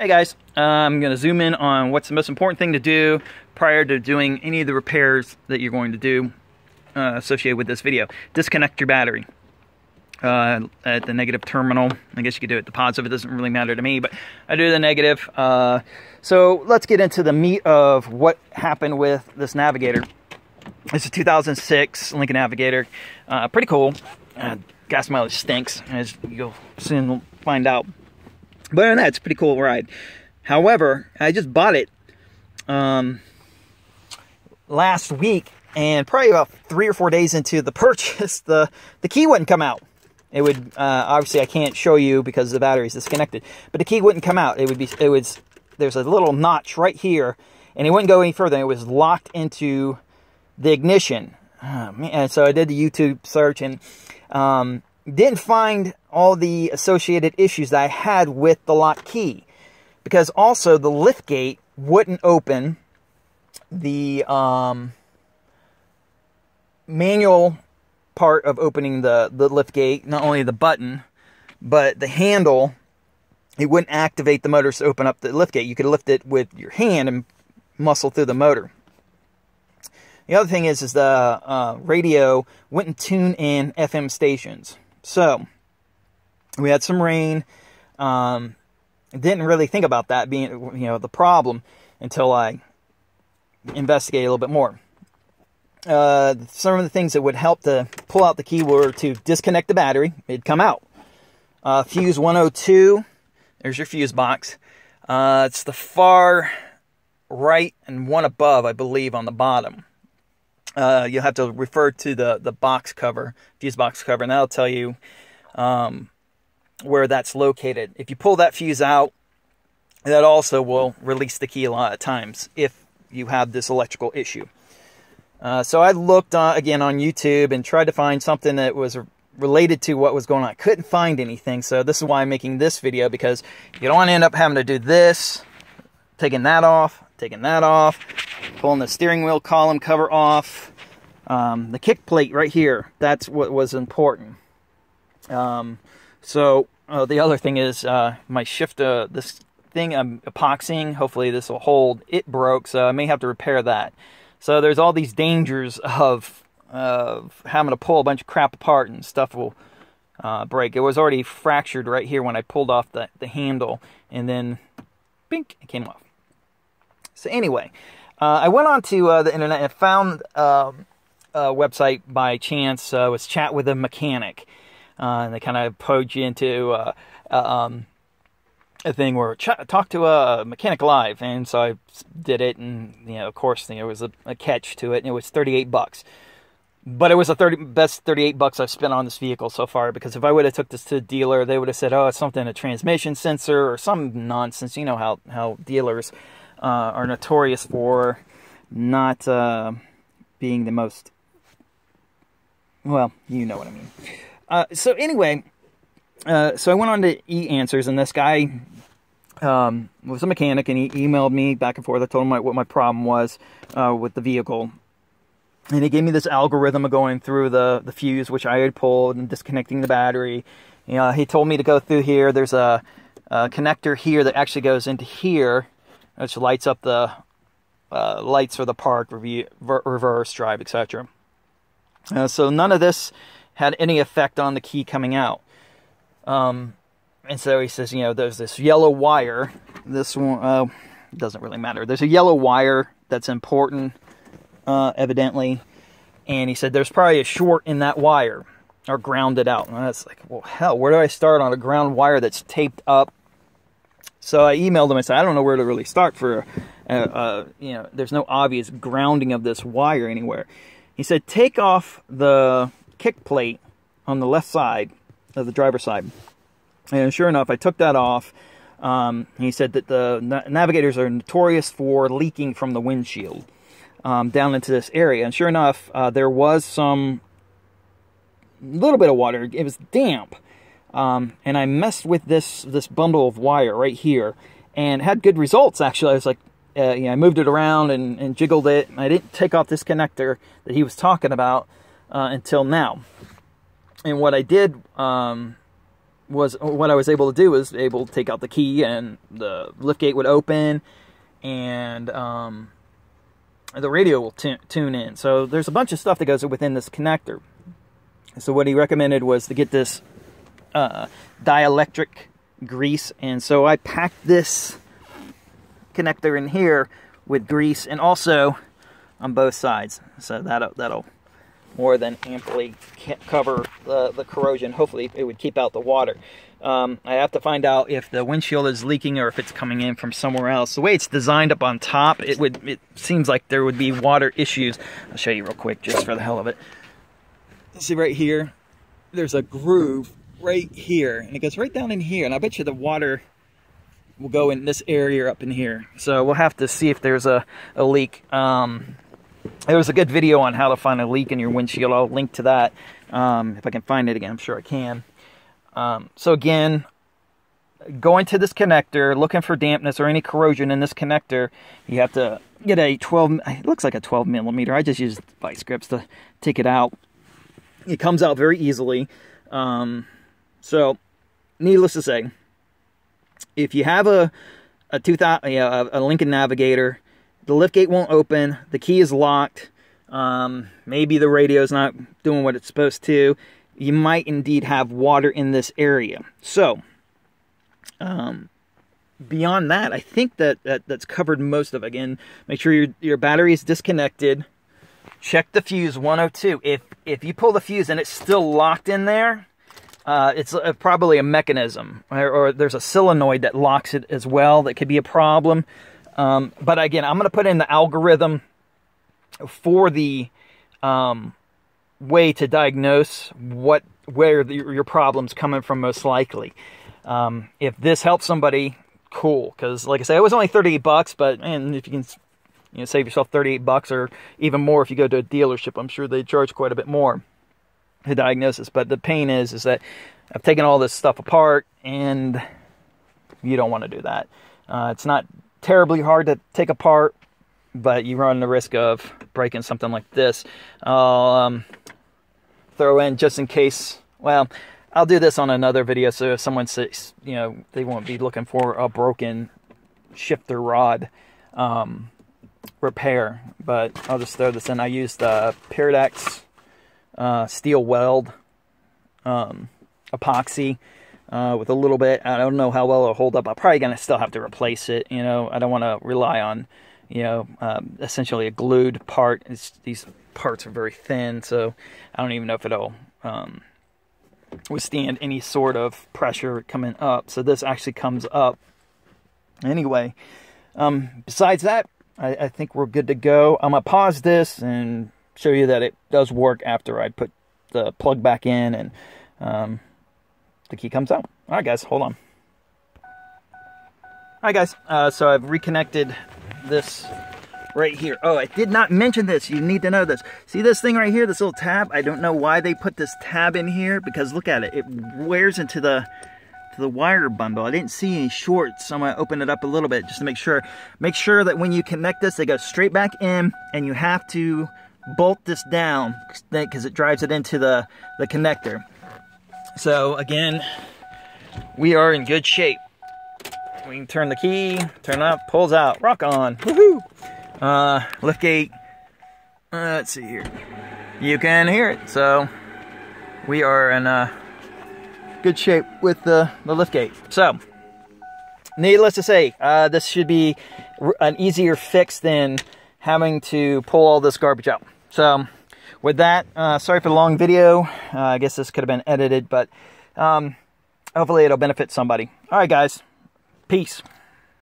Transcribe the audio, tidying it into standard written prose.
Hey guys, I'm going to zoom in on what's the most important thing to do prior to doing any of the repairs that you're going to do associated with this video. Disconnect your battery at the negative terminal. I guess you could do it at the positive, it doesn't really matter to me, but I do the negative. So let's get into the meat of what happened with this Navigator. It's a 2006 Lincoln Navigator. Pretty cool. Gas mileage stinks, as you'll soon find out. But other than that, it's a pretty cool ride. However, I just bought it last week, and probably about 3 or 4 days into the purchase, the key wouldn't come out. It would obviously I can't show you because the battery's disconnected, but the key wouldn't come out. There's a little notch right here, and it wouldn't go any further. It was locked into the ignition. And so I did the YouTube search and didn't find all the associated issues that I had with the lock key, because also the liftgate wouldn't open. The manual part of opening the liftgate, not only the button but the handle, it wouldn't activate the motors to open up the liftgate. You could lift it with your hand and muscle through the motor. The other thing is the radio wouldn't tune in FM stations. So we had some rain. Didn't really think about that being, the problem until I investigated a little bit more. Some of the things that would help to pull out the key were to disconnect the battery. It'd come out. Fuse 102. There's your fuse box. It's the far right and one above, I believe, on the bottom. You'll have to refer to the box cover, fuse box cover, and that'll tell you where that's located. If you pull that fuse out, that also will release the key a lot of times if you have this electrical issue. So I looked again on YouTube and tried to find something that was related to what was going on. I couldn't find anything, so this is why I'm making this video, because you don't want to end up having to do this, taking that off, pulling the steering wheel column cover off, the kick plate right here. That's what was important. So the other thing is my shifter, this thing I'm epoxying, hopefully this will hold. It broke, so I may have to repair that. So there's all these dangers of having to pull a bunch of crap apart and stuff will break. It was already fractured right here when I pulled off the handle, and then bink, it came off. So anyway, I went onto the internet and found a website by chance. It was Chat with a Mechanic. And they kind of put you into a thing where talk to a mechanic live. And so I did it, and of course there was a catch to it, and it was $38. But it was the best $38 I've spent on this vehicle so far, because if I would have took this to the dealer, they would have said, oh, it's something, a transmission sensor or some nonsense. You know how dealers are notorious for not being the most, well, you know what I mean. So anyway, so I went on to E-Answers, and this guy was a mechanic, and he emailed me back and forth. I told him what my problem was with the vehicle. And he gave me this algorithm of going through the fuse, which I had pulled, and disconnecting the battery. He told me to go through here. There's a connector here that actually goes into here, which lights up the lights for the park, reverse, drive, etc. So none of this had any effect on the key coming out. And so he says, there's this yellow wire. This one doesn't really matter. There's a yellow wire that's important, evidently. And he said there's probably a short in that wire, or grounded out. And that's like, well, hell, where do I start on a ground wire that's taped up? So I emailed him and said, I don't know where to really start for, there's no obvious grounding of this wire anywhere. He said, take off the kick plate on the left side of the driver's side. And sure enough, I took that off. He said that the Navigators are notorious for leaking from the windshield down into this area. And sure enough, there was some little bit of water. It was damp. And I messed with this bundle of wire right here and had good results, actually. I was like, I moved it around and jiggled it. I didn't take off this connector that he was talking about until now. And what I did what I was able to do was able to take out the key, and the liftgate would open, and the radio will tune in. So there's a bunch of stuff that goes within this connector. So what he recommended was to get this dielectric grease, and so I packed this connector in here with grease, and also on both sides. So that'll more than amply cover the corrosion. Hopefully it would keep out the water. I have to find out if the windshield is leaking or if it's coming in from somewhere else. The way it's designed up on top, it seems like there would be water issues. I'll show you real quick just for the hell of it. See right here, there's a groove right here, and it goes right down in here, and I bet you the water will go in this area up in here. So we'll have to see if there's a leak. There was a good video on how to find a leak in your windshield. I'll link to that if I can find it again. I'm sure I can. So again, going to this connector, looking for dampness or any corrosion in this connector, you have to get a 12, it looks like a 12 millimeter. I just used vice grips to take it out. It comes out very easily. So needless to say, if you have a Lincoln Navigator, the liftgate won't open, the key is locked, maybe the radio's not doing what it's supposed to, you might indeed have water in this area. So, beyond that, I think that's covered most of it. Again, make sure your battery is disconnected. Check the fuse 102. If you pull the fuse and it's still locked in there, it's probably a mechanism, or there's a solenoid that locks it as well. That could be a problem. But again, I'm going to put in the algorithm for the way to diagnose where your problem's coming from most likely. If this helps somebody, cool. Because like I say, it was only 38 bucks, but man, if you can save yourself 38 bucks or even more if you go to a dealership, I'm sure they charge quite a bit more to diagnose this. But the pain is that I've taken all this stuff apart, and you don't want to do that. It's not terribly hard to take apart, but you run the risk of breaking something like this. I'll throw in, just in case, well, I'll do this on another video, so if someone says, they won't be looking for a broken shifter rod repair, but I'll just throw this in. I used Paradox steel weld epoxy with a little bit. I don't know how well it'll hold up. I'm probably going to still have to replace it. I don't want to rely on, essentially a glued part. These parts are very thin, so I don't even know if it'll withstand any sort of pressure coming up. So this actually comes up. Anyway, besides that, I think we're good to go. I'm going to pause this and show you that it does work after I put the plug back in and the key comes out. All right, guys, hold on. All right, guys, so I've reconnected this right here. Oh, I did not mention this. You need to know this. See this thing right here, this little tab? I don't know why they put this tab in here, because look at it. It wears into the wire bundle. I didn't see any shorts, so I'm going to open it up a little bit just to make sure. Make sure that when you connect this, they go straight back in, and you have to bolt this down because it drives it into the connector. So again, we are in good shape. We can turn the key, turn it up, pulls out, rock on, woohoo! Liftgate, let's see here. You can hear it, so we are in good shape with the liftgate. So, needless to say, this should be an easier fix than having to pull all this garbage out. So, with that, sorry for the long video. I guess this could have been edited, but hopefully it'll benefit somebody. All right, guys. Peace.